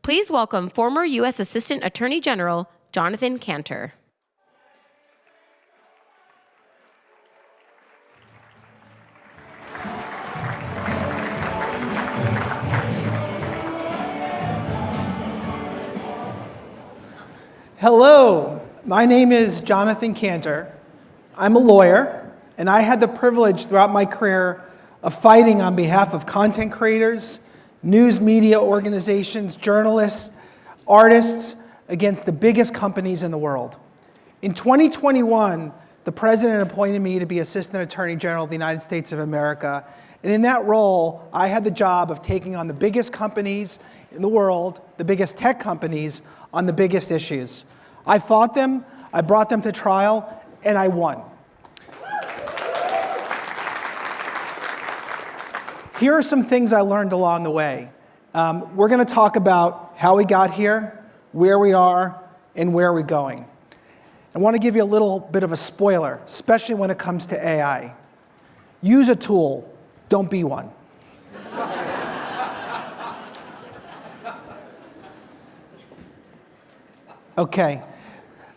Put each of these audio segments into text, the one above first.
Please welcome former U.S. Assistant Attorney General Jonathan Kanter. Hello, my name is Jonathan Kanter. I'm a lawyer, and I had the privilege throughout my career of fighting on behalf of content creators, news media organizations, journalists, artists, against the biggest companies in the world. In 2021, the president appointed me to be Assistant Attorney General of the United States of America, and in that role, I had the job of taking on the biggest companies in the world, the biggest tech companies, on the biggest issues. I fought them, I brought them to trial, and I won. Here are some things I learned along the way. We're going to talk about how we got here, where we are, and where we're going. I want to give you a little bit of a spoiler, especially when it comes to AI. Use a tool, don't be one. Okay.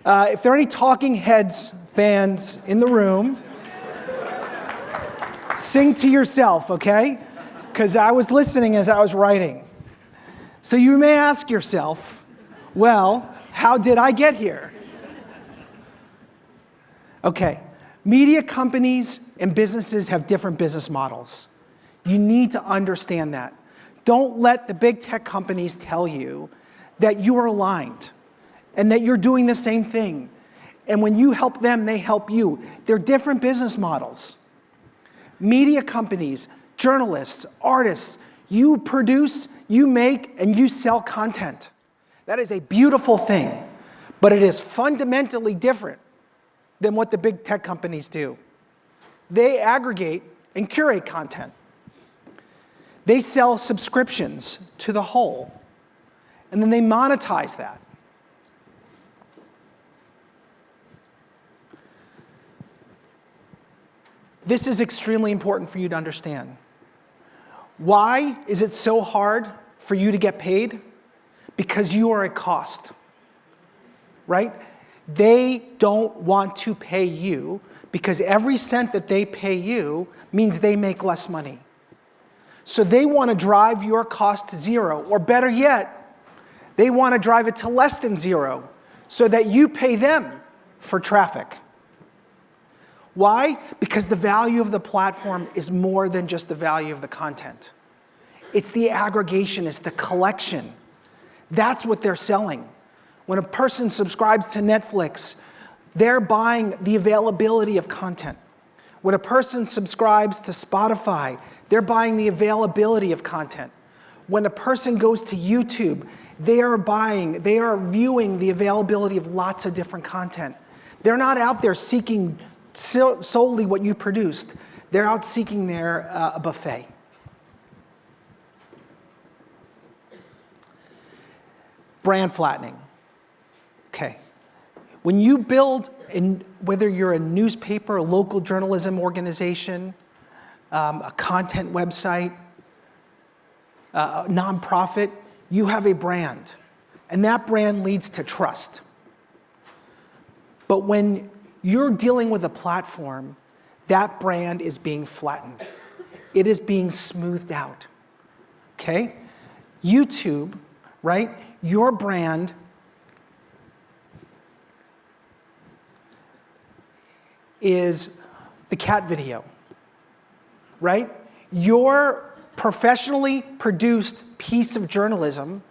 If there are any Talking Heads fans in the room, sing to yourself, okay? Because I was listening as I was writing. So you may ask yourself, well, how did I get here? Okay, media companies and businesses have different business models. You need to understand that. Don't let the big tech companies tell you that you are aligned and that you're doing the same thing. And when you help them, they help you. They're different business models. Media companies, journalists, artists, you produce, you make, and you sell content. That is a beautiful thing, but it is fundamentally different than what the big tech companies do. They aggregate and curate content. They sell subscriptions to the whole, and then they monetize that. This is extremely important for you to understand. Why is it so hard for you to get paid? Because you are a cost, right? They don't want to pay you because every cent that they pay you means they make less money. So they want to drive your cost to zero, or better yet, they want to drive it to less than zero so that you pay them for traffic. Why? Because the value of the platform is more than just the value of the content. It's the aggregation, it's the collection. That's what they're selling. When a person subscribes to Netflix, they're buying the availability of content. When a person subscribes to Spotify, they're buying the availability of content. When a person goes to YouTube, they are viewing the availability of lots of different content. They're not out there seeking solely what you produced. They're out seeking a buffet. Brand flattening. Okay. When you build, whether you're a newspaper, a local journalism organization, a content website, a nonprofit, you have a brand. And that brand leads to trust. But when you're dealing with a platform, that brand is being flattened. It is being smoothed out, okay? YouTube, right? Your brand is the cat video, right? Your professionally produced piece of journalism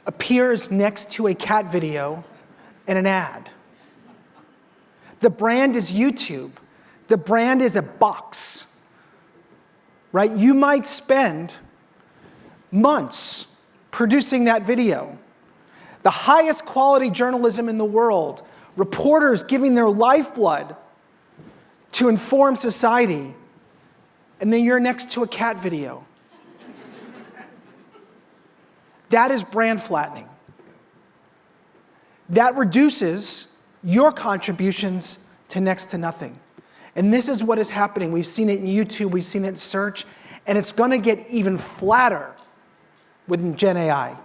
appears next to a cat video and an ad. The brand is YouTube. The brand is a box, right? You might spend months producing that video. The highest quality journalism in the world, reporters giving their lifeblood to inform society, and then you're next to a cat video. That is brand flattening. That reduces your contributions to next to nothing. And this is what is happening. We've seen it in YouTube, we've seen it in search, and it's going to get even flatter with Gen AI.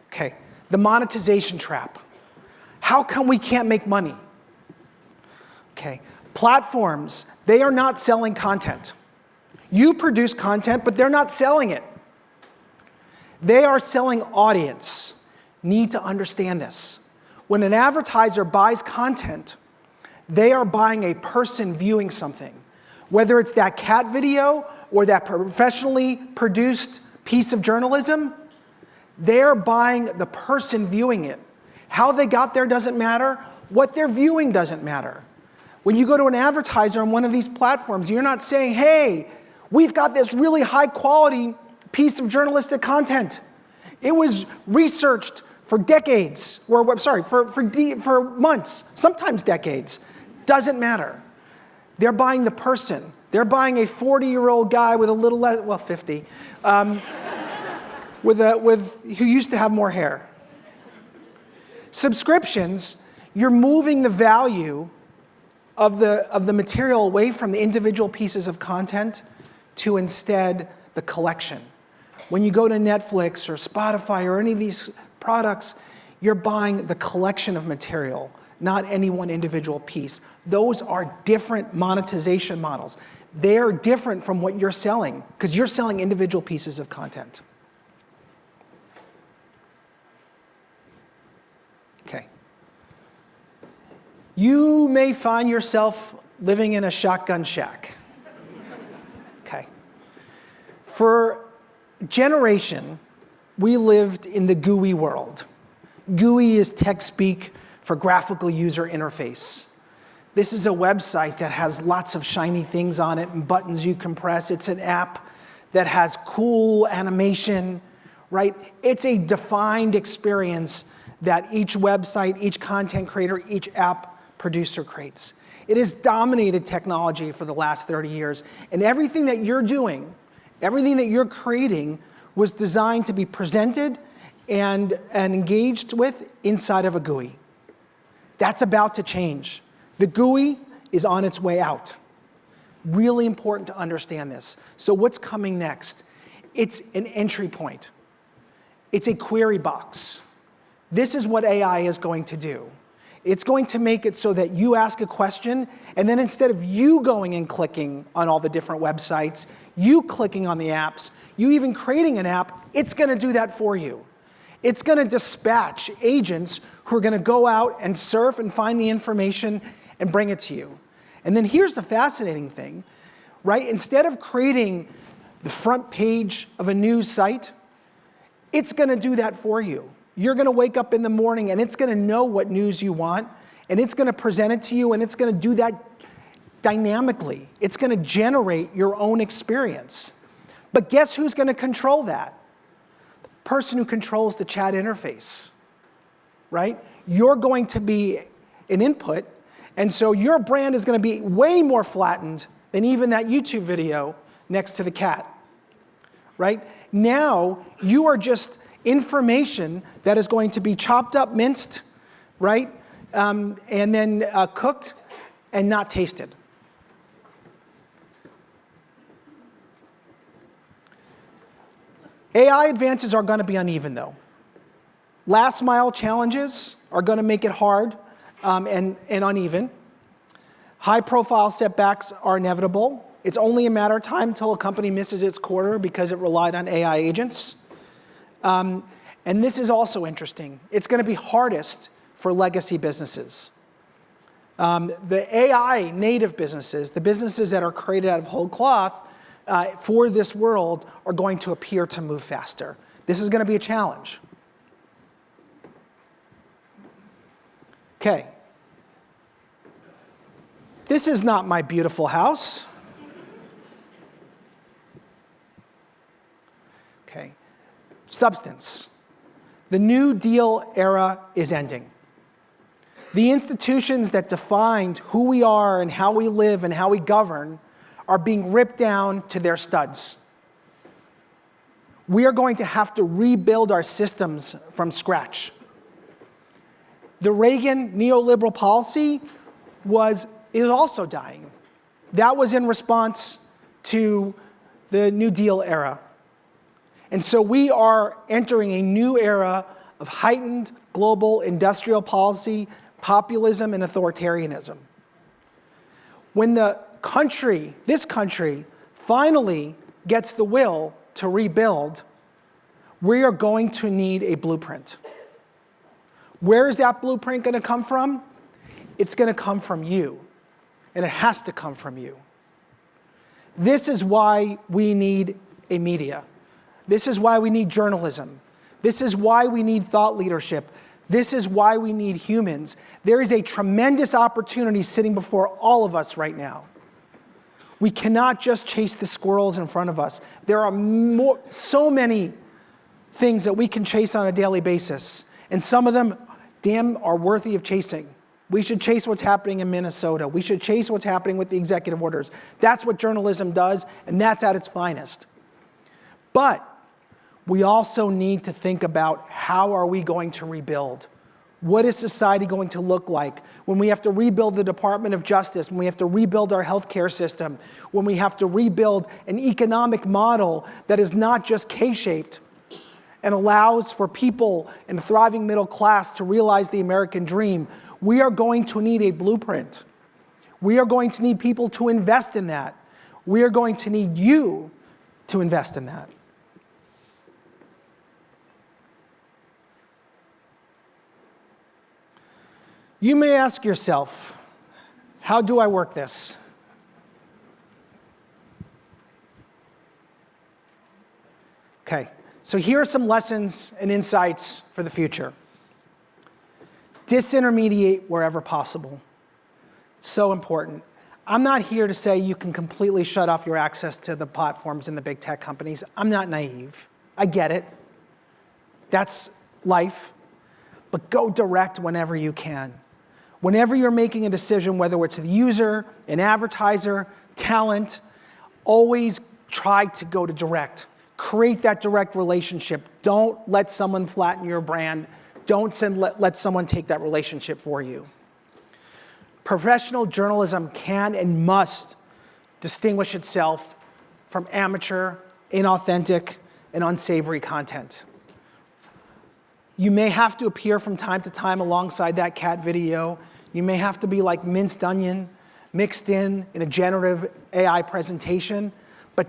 Okay, the monetization trap. How come we can't make money? Okay, platforms, they are not selling content. You produce content, but they're not selling it. They are selling audience. Need to understand this. When an advertiser buys content, they are buying a person viewing something. Whether it's that cat video or that professionally produced piece of journalism, they're buying the person viewing it. How they got there doesn't matter. What they're viewing doesn't matter. When you go to an advertiser on one of these platforms, you're not saying, hey, we've got this really high quality piece of journalistic content. It was researched for decades, for months, sometimes decades. Doesn't matter. They're buying the person. They're buying a 40-year-old guy with a little less, well, 50, who used to have more hair. Subscriptions, you're moving the value of the material away from the individual pieces of content to instead the collection. When you go to Netflix or Spotify or any of these products, you're buying the collection of material, not any one individual piece. Those are different monetization models. They're different from what you're selling, because you're selling individual pieces of content. Okay. You may find yourself living in a shotgun shack. Okay. For a generation, we lived in the GUI world. GUI is tech speak for graphical user interface. This is a website that has lots of shiny things on it and buttons you can press. It's an app that has cool animation, right? It's a defined experience that each website, each content creator, each app producer creates. It has dominated technology for the last 30 years. And everything that you're doing, everything that you're creating was designed to be presented and engaged with inside of a GUI. That's about to change. The GUI is on its way out. Really important to understand this. So what's coming next? It's an entry point. It's a query box. This is what AI is going to do. It's going to make it so that you ask a question, and then instead of you going and clicking on all the different websites, you clicking on the apps, you even creating an app, it's going to do that for you. It's going to dispatch agents who are going to go out and surf and find the information and bring it to you. And then here's the fascinating thing, right? Instead of creating the front page of a news site, it's going to do that for you. You're going to wake up in the morning and it's going to know what news you want, and it's going to present it to you, and it's going to do that dynamically. It's going to generate your own experience. But guess who's going to control that? The person who controls the chat interface, right? You're going to be an input, and so your brand is going to be way more flattened than even that YouTube video next to the cat, right? Now, you are just information that is going to be chopped up, minced, right? And then cooked and not tasted. AI advances are going to be uneven, though. Last mile challenges are going to make it hard and uneven. High profile setbacks are inevitable. It's only a matter of time until a company misses its quarter because it relied on AI agents. And this is also interesting. It's going to be hardest for legacy businesses. The AI native businesses, the businesses that are created out of whole cloth for this world, are going to appear to move faster. This is going to be a challenge. Okay. This is not my beautiful house. Okay. Substance. The New Deal era is ending. The institutions that defined who we are and how we live and how we govern are being ripped down to their studs. We are going to have to rebuild our systems from scratch. The Reagan neoliberal policy is also dying. That was in response to the New Deal era. And so we are entering a new era of heightened global industrial policy, populism, and authoritarianism. When this country finally gets the will to rebuild, we are going to need a blueprint. Where is that blueprint going to come from? It's going to come from you, and it has to come from you. This is why we need a media. This is why we need journalism. This is why we need thought leadership. This is why we need humans. There is a tremendous opportunity sitting before all of us right now. We cannot just chase the squirrels in front of us. There are so many things that we can chase on a daily basis, and some of them, are worthy of chasing. We should chase what's happening in Minnesota. We should chase what's happening with the executive orders. That's what journalism does, and that's at its finest. But we also need to think about, how are we going to rebuild? What is society going to look like when we have to rebuild the Department of Justice, when we have to rebuild our healthcare system, when we have to rebuild an economic model that is not just K-shaped and allows for people in the thriving middle class to realize the American dream? We are going to need a blueprint. We are going to need people to invest in that. We are going to need you to invest in that. You may ask yourself, how do I work this? Okay, so here are some lessons and insights for the future. Disintermediate wherever possible. So important. I'm not here to say you can completely shut off your access to the platforms and the big tech companies. I'm not naive. I get it. That's life. But go direct whenever you can. Whenever you're making a decision, whether it's the user, an advertiser, talent, always try to go to direct. Create that direct relationship. Don't let someone flatten your brand. Don't let someone take that relationship for you. Professional journalism can and must distinguish itself from amateur, inauthentic, and unsavory content. You may have to appear from time to time alongside that cat video. You may have to be like minced onion mixed in a generative AI presentation. But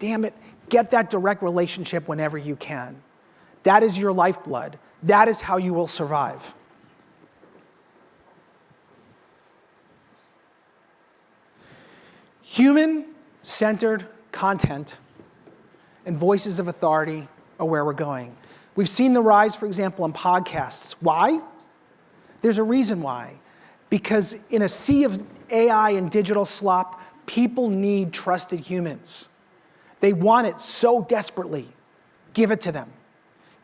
damn it, get that direct relationship whenever you can. That is your lifeblood. That is how you will survive. Human-centered content and voices of authority are where we're going. We've seen the rise, for example, in podcasts. Why? There's a reason why. Because in a sea of AI and digital slop, people need trusted humans. They want it so desperately. Give it to them.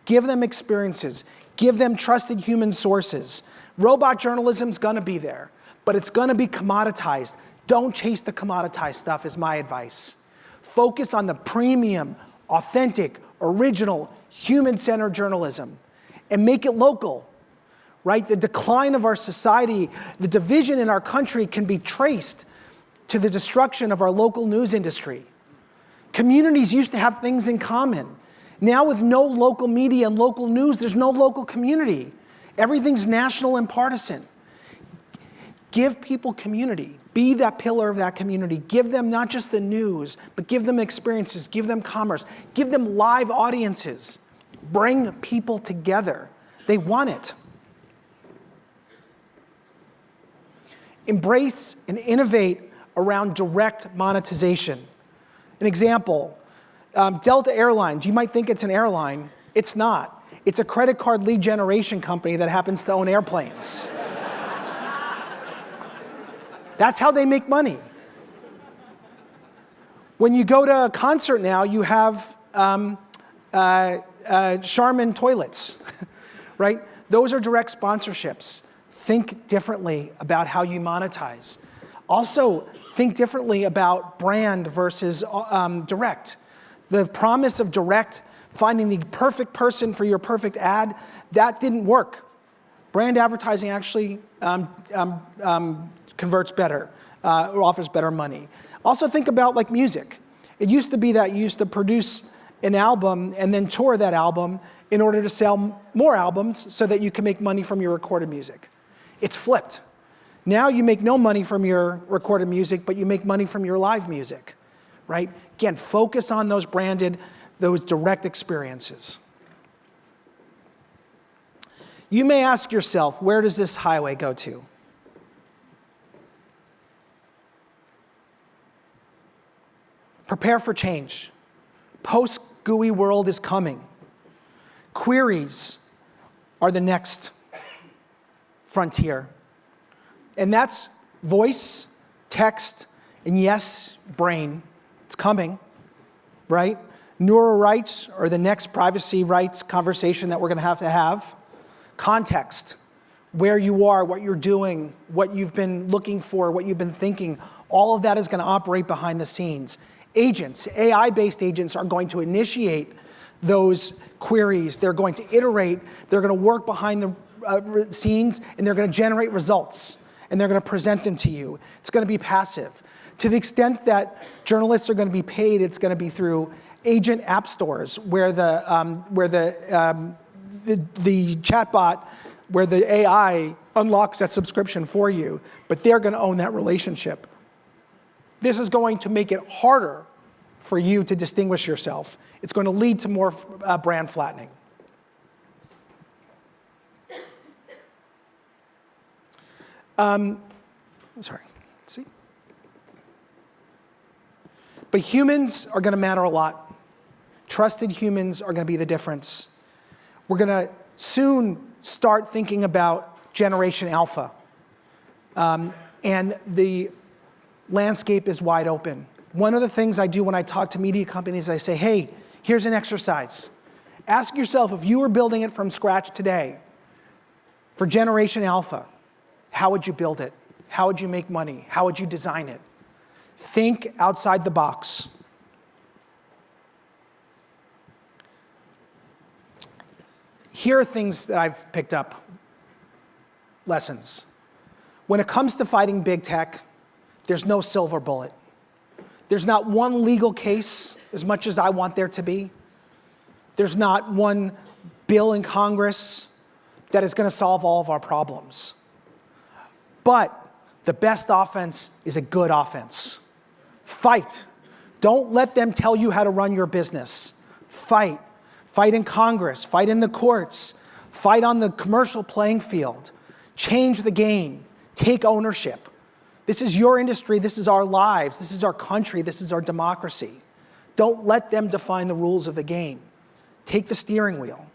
Give them experiences. Give them trusted human sources. Robot journalism's gonna be there, but it's gonna be commoditized. Don't chase the commoditized stuff is my advice. Focus on the premium, authentic, original, human-centered journalism, and make it local, right? The decline of our society, the division in our country can be traced to the destruction of our local news industry. Communities used to have things in common. Now with no local media and local news, there's no local community. Everything's national and partisan. Give people community. Be that pillar of that community. Give them not just the news, but give them experiences, give them commerce, give them live audiences. Bring people together. They want it. Embrace and innovate around direct monetization. An example, Delta Airlines, you might think it's an airline. It's not. It's a credit card lead generation company that happens to own airplanes. That's how they make money. When you go to a concert now, you have Charmin toilets, right? Those are direct sponsorships. Think differently about how you monetize. Also, think differently about brand versus direct. The promise of direct, finding the perfect person for your perfect ad, that didn't work. Brand advertising actually converts better. or offers better money. Also think about like music. It used to be that you used to produce an album and then tour that album in order to sell more albums so that you can make money from your recorded music. It's flipped. Now you make no money from your recorded music, but you make money from your live music, right? Again, focus on those branded, those direct experiences. You may ask yourself, where does this highway go to? Prepare for change. Post-GUI world is coming. Queries are the next frontier. And that's voice, text, and yes, brain. It's coming, right? Neural rights are the next privacy rights conversation that we're going to have. Context, where you are, what you're doing, what you've been looking for, what you've been thinking, all of that is going to operate behind the scenes. Agents, AI-based agents are going to initiate those queries. They're going to iterate. They're going to work behind the scenes, and they're going to generate results, and they're going to present them to you. It's going to be passive. To the extent that journalists are going to be paid, it's going to be through agent app stores where the chatbot, where the AI unlocks that subscription for you, but they're going to own that relationship. This is going to make it harder for you to distinguish yourself. It's going to lead to more brand flattening. See? But humans are going to matter a lot. Trusted humans are going to be the difference. We're going to soon start thinking about Generation Alpha. And the landscape is wide open. One of the things I do when I talk to media companies, I say, hey, here's an exercise. Ask yourself, if you were building it from scratch today for Generation Alpha, how would you build it? How would you make money? How would you design it? Think outside the box. Here are things that I've picked up, lessons. When it comes to fighting big tech, there's no silver bullet. There's not one legal case, as much as I want there to be. There's not one bill in Congress that is going to solve all of our problems. But the best offense is a good offense. Fight. Don't let them tell you how to run your business. Fight. Fight in Congress. Fight in the courts. Fight on the commercial playing field. Change the game. Take ownership. This is your industry. This is our lives. This is our country. This is our democracy. Don't let them define the rules of the game. Take the steering wheel.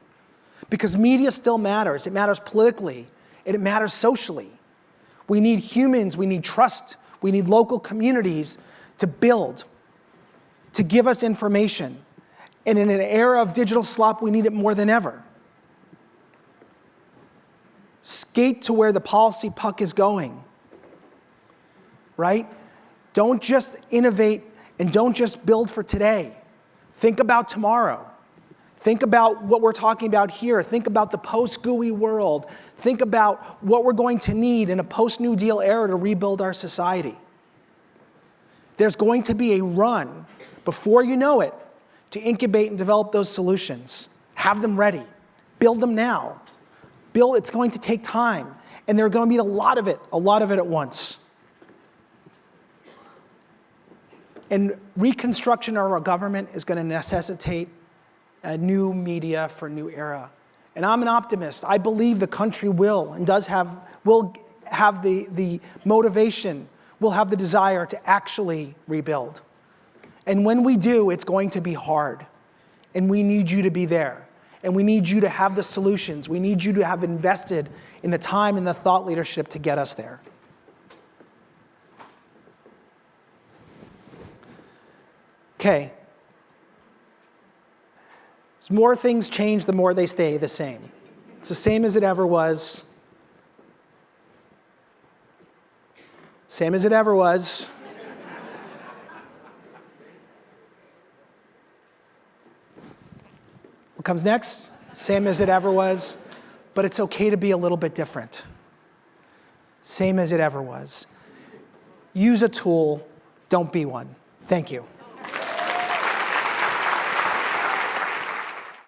Because media still matters. It matters politically, and it matters socially. We need humans. We need trust. We need local communities to build, to give us information. And in an era of digital slop, we need it more than ever. Skate to where the policy puck is going. Right? Don't just innovate and don't just build for today. Think about tomorrow. Think about what we're talking about here. Think about the post-GUI world. Think about what we're going to need in a post-New Deal era to rebuild our society. There's going to be a run, before you know it, to incubate and develop those solutions. Have them ready. Build them now. It's going to take time. And there are going to be a lot of it at once. And reconstruction of our government is going to necessitate a new media for a new era. And I'm an optimist. I believe the country will have the motivation, will have the desire to actually rebuild. And when we do, it's going to be hard. And we need you to be there. And we need you to have the solutions. We need you to have invested in the time and the thought leadership to get us there. Okay. As more things change, the more they stay the same. It's the same as it ever was. Same as it ever was. What comes next? Same as it ever was. But it's okay to be a little bit different. Same as it ever was. use a tool, don't be one. Thank you.